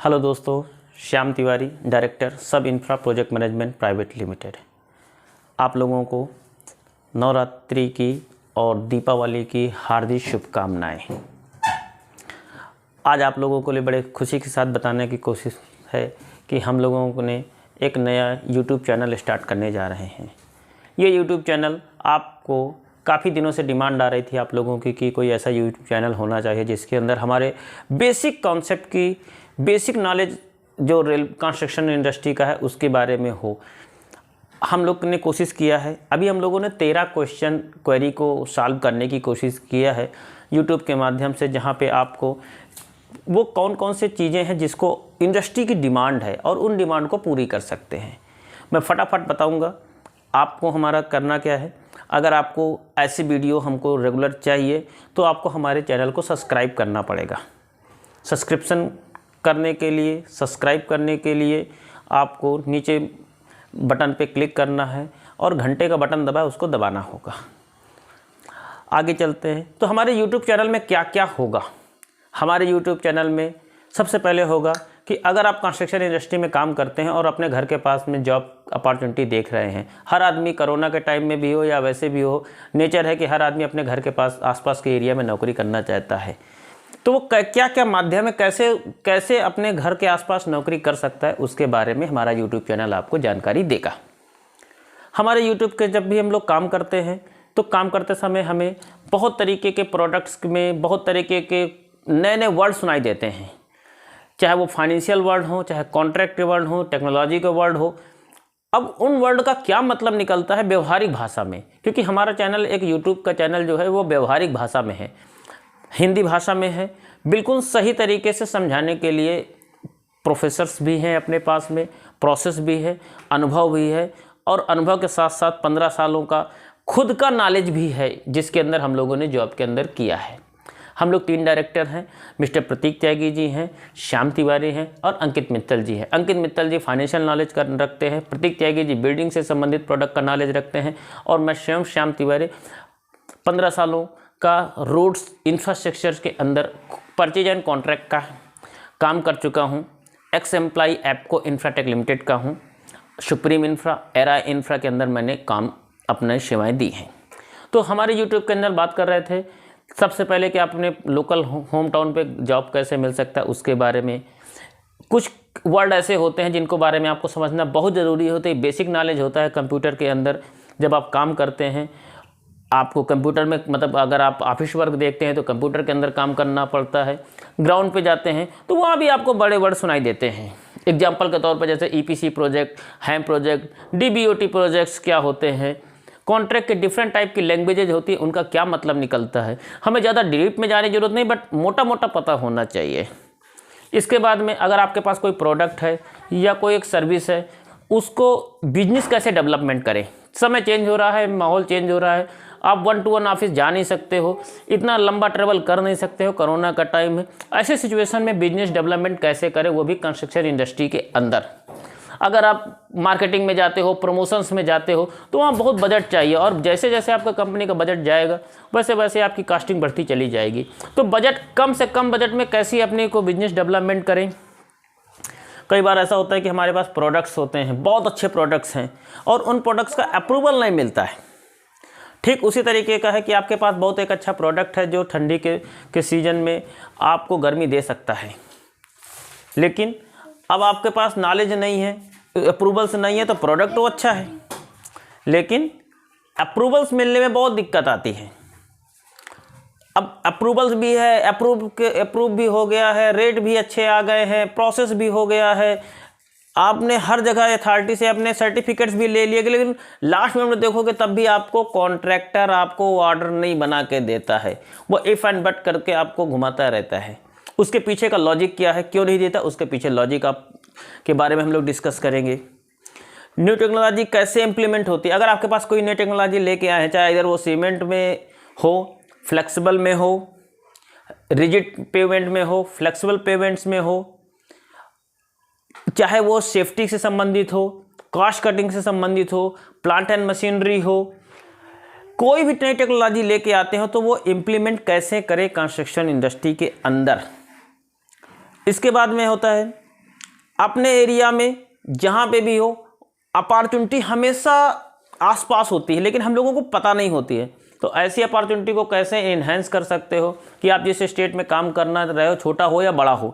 Hello दोस्तों, Shyam Tiwari, director सब infra project management private limited. आप लोगों को नवरात्रि की और दीपावली की हार्दिक शुभकामनाएं। आज आप लोगों को लिए बड़े खुशी के साथ बताने की कोशिश है कि हम लोगों ने एक नया यूट्यूब चैनल स्टार्ट करने जा रहे हैं। ये यूट्यूब चैनल आपको काफ़ी दिनों से डिमांड आ रही थी आप लोगों की कि कोई ऐसा यूट्यूब चैनल होना चाहिए जिसके अंदर हमारे बेसिक कॉन्सेप्ट की बेसिक नॉलेज जो रेल कंस्ट्रक्शन इंडस्ट्री का है उसके बारे में हो। हम लोग ने कोशिश किया है, अभी हम लोगों ने 13 क्वेरी को सॉल्व करने की कोशिश किया है यूट्यूब के माध्यम से, जहाँ पे आपको वो कौन कौन से चीज़ें हैं जिसको इंडस्ट्री की डिमांड है और उन डिमांड को पूरी कर सकते हैं। मैं फटाफट बताऊंगा आपको हमारा करना क्या है। अगर आपको ऐसी वीडियो हमको रेगुलर चाहिए तो आपको हमारे चैनल को सब्सक्राइब करना पड़ेगा। सब्सक्राइब करने के लिए आपको नीचे बटन पे क्लिक करना है और घंटे का बटन दबाए उसको दबाना होगा। आगे चलते हैं तो हमारे YouTube चैनल में क्या क्या होगा। हमारे YouTube चैनल में सबसे पहले होगा कि अगर आप कंस्ट्रक्शन इंडस्ट्री में काम करते हैं और अपने घर के पास में जॉब अपॉर्चुनिटी देख रहे हैं, हर आदमी कोरोना के टाइम में भी हो या वैसे भी हो, नेचर है कि हर आदमी अपने घर के पास आसपास के एरिया में नौकरी करना चाहता है। तो वो क्या क्या माध्यम है, कैसे अपने घर के आसपास नौकरी कर सकता है, उसके बारे में हमारा यूट्यूब चैनल आपको जानकारी देगा। हमारे यूट्यूब के जब भी हम लोग काम करते हैं तो काम करते समय हमें बहुत तरीके के प्रोडक्ट्स में बहुत तरीके के नए नए वर्ड सुनाई देते हैं, चाहे वो फाइनेंशियल वर्ड हो, चाहे कॉन्ट्रैक्ट के वर्ड हो, टेक्नोलॉजी के वर्ड हो। अब उन वर्ड का क्या मतलब निकलता है व्यवहारिक भाषा में, क्योंकि हमारा चैनल एक यूट्यूब का चैनल जो है वो व्यवहारिक भाषा में है, हिंदी भाषा में है। बिल्कुल सही तरीके से समझाने के लिए प्रोफेसर्स भी हैं अपने पास में, प्रोसेस भी है, अनुभव भी है और अनुभव के साथ साथ 15 सालों का खुद का नॉलेज भी है जिसके अंदर हम लोगों ने जॉब के अंदर किया है। हम लोग 3 डायरेक्टर हैं, मिस्टर प्रतीक त्यागी जी हैं, श्याम तिवारी हैं और अंकित मित्तल जी हैं। अंकित मित्तल जी फाइनेंशियल नॉलेज का रखते हैं, प्रतीक त्यागी जी बिल्डिंग से संबंधित प्रोडक्ट का नॉलेज रखते हैं और मैं स्वयं श्याम तिवारी 15 सालों का रोड्स इंफ्रास्ट्रक्चर के अंदर परचेज एंड कॉन्ट्रैक्ट का काम कर चुका हूं। Ex employee Apco Infratech limited का हूं। सुप्रीम इंफ्रा, एरा इंफ्रा के अंदर मैंने काम अपने सेवाएं दी हैं। तो हमारे यूट्यूब के अंदर बात कर रहे थे सबसे पहले कि आपने लोकल होम टाउन पे जॉब कैसे मिल सकता है उसके बारे में। कुछ वर्ड ऐसे होते हैं जिनको बारे में आपको समझना बहुत ज़रूरी होता है, बेसिक नॉलेज होता है कंप्यूटर के अंदर। जब आप काम करते हैं आपको कंप्यूटर में, मतलब अगर आप ऑफिस वर्क देखते हैं तो कंप्यूटर के अंदर काम करना पड़ता है। ग्राउंड पे जाते हैं तो वहाँ भी आपको बड़े वर्ड सुनाई देते हैं। एग्जाम्पल के तौर पर जैसे EPC प्रोजेक्ट, हैम प्रोजेक्ट, DBOT प्रोजेक्ट्स क्या होते हैं, कॉन्ट्रैक्ट के डिफरेंट टाइप की लैंग्वेजेज होती है, उनका क्या मतलब निकलता है। हमें ज़्यादा डीप में जाने की जरूरत नहीं, बट मोटा मोटा पता होना चाहिए। इसके बाद में अगर आपके पास कोई प्रोडक्ट है या कोई एक सर्विस है, उसको बिजनेस कैसे डेवलपमेंट करें। समय चेंज हो रहा है, माहौल चेंज हो रहा है, आप 1 to 1 ऑफिस जा नहीं सकते हो, इतना लंबा ट्रेवल कर नहीं सकते हो, कोरोना का टाइम है। ऐसे सिचुएशन में बिजनेस डेवलपमेंट कैसे करें, वो भी कंस्ट्रक्शन इंडस्ट्री के अंदर। अगर आप मार्केटिंग में जाते हो, प्रमोशंस में जाते हो, तो वहाँ बहुत बजट चाहिए और जैसे जैसे आपका कंपनी का बजट जाएगा वैसे वैसे आपकी कास्टिंग बढ़ती चली जाएगी। तो बजट, कम से कम बजट में कैसे अपने को बिजनेस डेवलपमेंट करें। कई बार ऐसा होता है कि हमारे पास प्रोडक्ट्स होते हैं, बहुत अच्छे प्रोडक्ट्स हैं और उन प्रोडक्ट्स का अप्रूवल नहीं मिलता है। ठीक उसी तरीके का है कि आपके पास बहुत एक अच्छा प्रोडक्ट है जो ठंडी के सीज़न में आपको गर्मी दे सकता है, लेकिन अब आपके पास नॉलेज नहीं है, अप्रूवल्स नहीं है, तो प्रोडक्ट तो अच्छा है लेकिन अप्रूवल्स मिलने में बहुत दिक्कत आती है। अब अप्रूवल्स भी है, अप्रूव भी हो गया है, रेट भी अच्छे आ गए हैं, प्रोसेस भी हो गया है, आपने हर जगह अथॉरिटी से अपने सर्टिफिकेट्स भी ले लिए, लेकिन लास्ट में देखोगे तब भी आपको कॉन्ट्रैक्टर आपको ऑर्डर नहीं बना के देता है। वो इफ़ एंड बट करके आपको घुमाता रहता है। उसके पीछे का लॉजिक क्या है, क्यों नहीं देता, उसके पीछे लॉजिक आप के बारे में हम लोग डिस्कस करेंगे। न्यू टेक्नोलॉजी कैसे इंप्लीमेंट होती है। अगर आपके पास कोई नई टेक्नोलॉजी लेके आए हैं, चाहे इधर वो सीमेंट में हो, फ्लेक्सिबल में हो, रिजिड पेवेंट में हो, फ्लेक्सिबल पेवेंट्स में हो, चाहे वो सेफ्टी से संबंधित हो, कॉस्ट कटिंग से संबंधित हो, प्लांट एंड मशीनरी हो, कोई भी नई टेक्नोलॉजी लेके आते हो तो वो इम्प्लीमेंट कैसे करें कंस्ट्रक्शन इंडस्ट्री के अंदर। इसके बाद में होता है अपने एरिया में जहाँ पे भी हो अपॉर्चुनिटी हमेशा आसपास होती है, लेकिन हम लोगों को पता नहीं होती है। तो ऐसी अपॉर्चुनिटी को कैसे एनहेंस कर सकते हो कि आप जिस स्टेट में काम करना रहे हो, छोटा हो या बड़ा हो।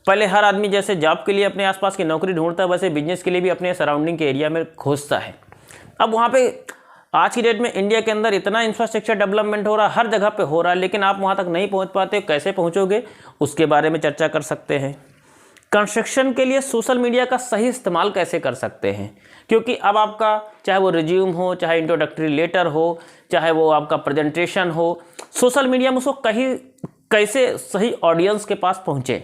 पहले हर आदमी जैसे जॉब के लिए अपने आसपास की नौकरी ढूंढता है, वैसे बिजनेस के लिए भी अपने सराउंडिंग के एरिया में खोजता है। अब वहाँ पे आज की डेट में इंडिया के अंदर इतना इंफ्रास्ट्रक्चर डेवलपमेंट हो रहा है, हर जगह पे हो रहा है, लेकिन आप वहाँ तक नहीं पहुँच पाते। कैसे पहुँचोगे उसके बारे में चर्चा कर सकते हैं। कंस्ट्रक्शन के लिए सोशल मीडिया का सही इस्तेमाल कैसे कर सकते हैं, क्योंकि अब आपका चाहे वो रिज्यूम हो, चाहे इंट्रोडक्टरी लेटर हो, चाहे वो आपका प्रेजेंटेशन हो, सोशल मीडिया में उसको कहीं कैसे सही ऑडियंस के पास पहुँचे।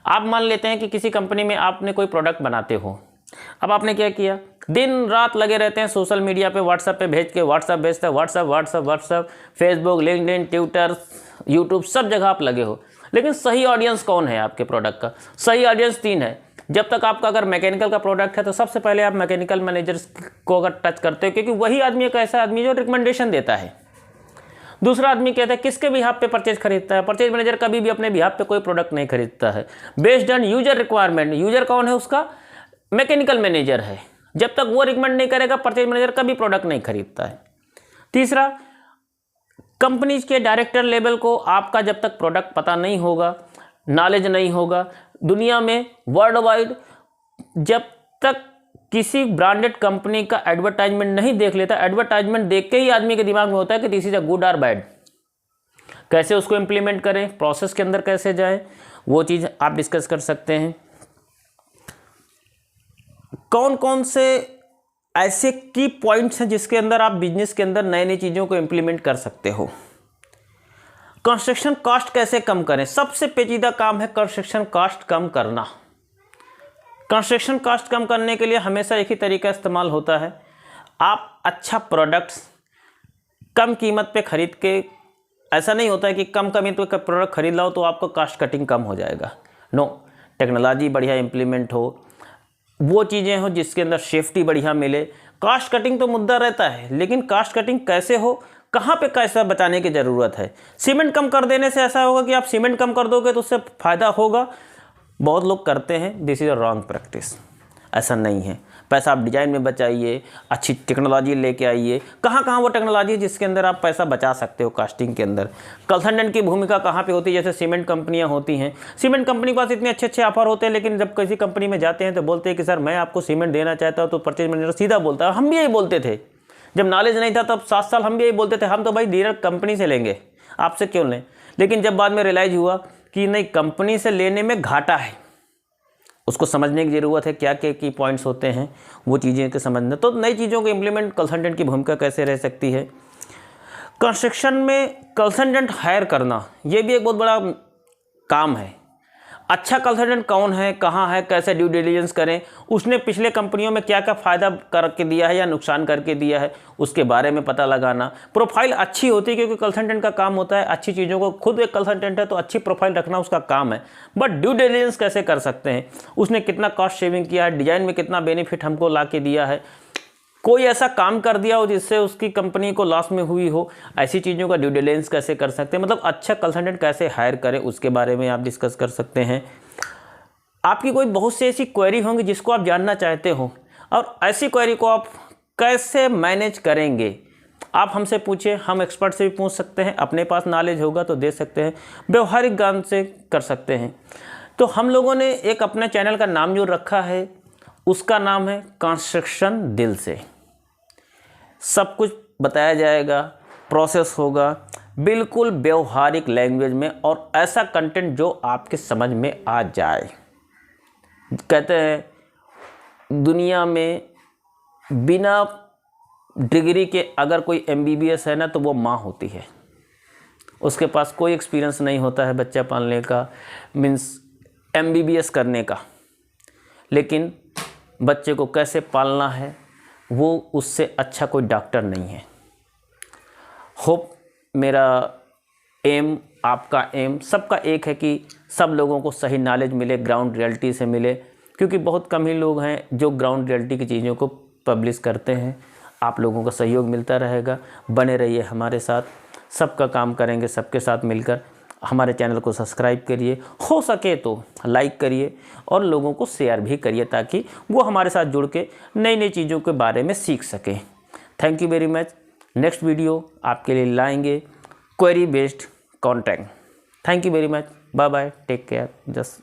आप मान लेते हैं कि किसी कंपनी में आपने कोई प्रोडक्ट बनाते हो, अब आपने क्या किया, दिन रात लगे रहते हैं सोशल मीडिया पे, व्हाट्सएप पे भेज के, व्हाट्सएप भेजते हैं, WhatsApp, Facebook, LinkedIn, Twitter, YouTube, सब जगह आप लगे हो। लेकिन सही ऑडियंस कौन है आपके प्रोडक्ट का? सही ऑडियंस 3 है। जब तक आपका अगर मैकेनिकल का प्रोडक्ट है तो सबसे पहले आप मैकेनिकल मैनेजर्स को अगर टच करते हो, क्योंकि वही आदमी एक ऐसा आदमी जो रिकमेंडेशन देता है। दूसरा आदमी कहता है किसके बिहाफ पे परचेज खरीदता है। परचेज मैनेजर कभी भी अपने बिहाफ पे कोई प्रोडक्ट नहीं खरीदता है, based on user requirement. User कौन है उसका? मैकेनिकल मैनेजर है। जब तक वो रिकमेंड नहीं करेगा परचेज मैनेजर कभी प्रोडक्ट नहीं खरीदता है। तीसरा, कंपनीज के डायरेक्टर लेवल को आपका जब तक प्रोडक्ट पता नहीं होगा, नॉलेज नहीं होगा, दुनिया में वर्ल्ड वाइड जब तक किसी ब्रांडेड कंपनी का एडवर्टाइजमेंट नहीं देख लेता, एडवर्टाइजमेंट देख के ही आदमी के दिमाग में होता है कि दिस इज अ गुड और बैड। कैसे उसको इम्प्लीमेंट करें, प्रोसेस के अंदर कैसे जाए, वो चीज़ आप डिस्कस कर सकते हैं। कौन कौन से ऐसे की पॉइंट्स हैं जिसके अंदर आप बिजनेस के अंदर नई नई चीज़ों को इम्प्लीमेंट कर सकते हो। कंस्ट्रक्शन कॉस्ट कैसे कम करें, सबसे पेचीदा काम है कंस्ट्रक्शन कॉस्ट कम करना। कंस्ट्रक्शन कॉस्ट कम करने के लिए हमेशा एक ही तरीका इस्तेमाल होता है, आप अच्छा प्रोडक्ट्स कम कीमत पे खरीद के, ऐसा नहीं होता है कि कम कीमत पे प्रोडक्ट खरीद लाओ तो आपको कॉस्ट कटिंग कम हो जाएगा। नो, टेक्नोलॉजी बढ़िया इम्प्लीमेंट हो, वो चीज़ें हो जिसके अंदर सेफ्टी बढ़िया मिले। कॉस्ट कटिंग तो मुद्दा रहता है, लेकिन कॉस्ट कटिंग कैसे हो, कहाँ पे कैसा बचाने की ज़रूरत है। सीमेंट कम कर देने से ऐसा होगा कि आप सीमेंट कम कर दोगे तो उससे फ़ायदा होगा, बहुत लोग करते हैं, this is a wrong practice. ऐसा नहीं है। पैसा आप डिज़ाइन में बचाइए, अच्छी टेक्नोलॉजी लेके आइए। कहाँ कहाँ वो टेक्नोलॉजी है जिसके अंदर आप पैसा बचा सकते हो कास्टिंग के अंदर। कंसल्टेंट की भूमिका कहाँ पे होती है, जैसे सीमेंट कंपनियाँ होती हैं, सीमेंट कंपनी के पास इतने अच्छे अच्छे ऑफर होते हैं, लेकिन जब किसी कंपनी में जाते हैं तो बोलते हैं कि सर मैं आपको सीमेंट देना चाहता हूँ, तो परचेज मैनेजर सीधा बोलता है, हम भी यही बोलते थे जब नॉलेज नहीं था, तब 7 साल हम भी यही बोलते थे, हम तो भाई डायरेक्ट कंपनी से लेंगे, आपसे क्यों लें। लेकिन जब बाद में रियलाइज़ हुआ कि नहीं, कंपनी से लेने में घाटा है, उसको समझने की ज़रूरत है, क्या क्या की पॉइंट्स होते हैं, वो चीज़ें के समझना। तो नई चीज़ों को इम्प्लीमेंट कंसल्टेंट की भूमिका कैसे रह सकती है। कंस्ट्रक्शन में कंसल्टेंट हायर करना, ये भी एक बहुत बड़ा काम है। अच्छा कंसल्टेंट कौन है, कहाँ है, कैसे ड्यू डिलिजेंस करें, उसने पिछले कंपनियों में क्या क्या फ़ायदा करके दिया है या नुकसान करके दिया है, उसके बारे में पता लगाना। प्रोफाइल अच्छी होती है, क्योंकि कंसल्टेंट का काम होता है अच्छी चीज़ों को, खुद एक कंसल्टेंट है तो अच्छी प्रोफाइल रखना उसका काम है। बट ड्यू डिलिजेंस कैसे कर सकते हैं, उसने कितना कॉस्ट सेविंग किया है, डिज़ाइन में कितना बेनिफिट हमको ला के दिया है, कोई ऐसा काम कर दिया हो जिससे उसकी कंपनी को लॉस में हुई हो, ऐसी चीज़ों का ड्यू डिलिजेंस कैसे कर सकते हैं, मतलब अच्छा कंसल्टेंट कैसे हायर करें, उसके बारे में आप डिस्कस कर सकते हैं। आपकी कोई बहुत सी ऐसी क्वेरी होंगी जिसको आप जानना चाहते हो, और ऐसी क्वेरी को आप कैसे मैनेज करेंगे, आप हमसे पूछिए, हम एक्सपर्ट से भी पूछ सकते हैं, अपने पास नॉलेज होगा तो दे सकते हैं, व्यवहारिक ज्ञान से कर सकते हैं। तो हम लोगों ने एक अपने चैनल का नाम जो रखा है, उसका नाम है कंस्ट्रक्शन दिल से। सब कुछ बताया जाएगा, प्रोसेस होगा बिल्कुल व्यवहारिक लैंग्वेज में, और ऐसा कंटेंट जो आपके समझ में आ जाए। कहते हैं दुनिया में बिना डिग्री के अगर कोई MBBS है ना, तो वो माँ होती है, उसके पास कोई एक्सपीरियंस नहीं होता है बच्चा पालने का, मीन्स MBBS करने का, लेकिन बच्चे को कैसे पालना है वो उससे अच्छा कोई डॉक्टर नहीं है। होप मेरा एम, आपका एम, सबका एक है कि सब लोगों को सही नॉलेज मिले, ग्राउंड रियलिटी से मिले, क्योंकि बहुत कम ही लोग हैं जो ग्राउंड रियलिटी की चीज़ों को पब्लिश करते हैं। आप लोगों का सहयोग मिलता रहेगा, बने रहिए हमारे साथ, सबका काम करेंगे सबके साथ मिलकर। हमारे चैनल को सब्सक्राइब करिए, हो सके तो लाइक करिए और लोगों को शेयर भी करिए ताकि वो हमारे साथ जुड़ के नई नई चीज़ों के बारे में सीख सकें। Thank you very much. Next video आपके लिए लाएंगे query based content. Thank you very much. Bye bye, take care. Just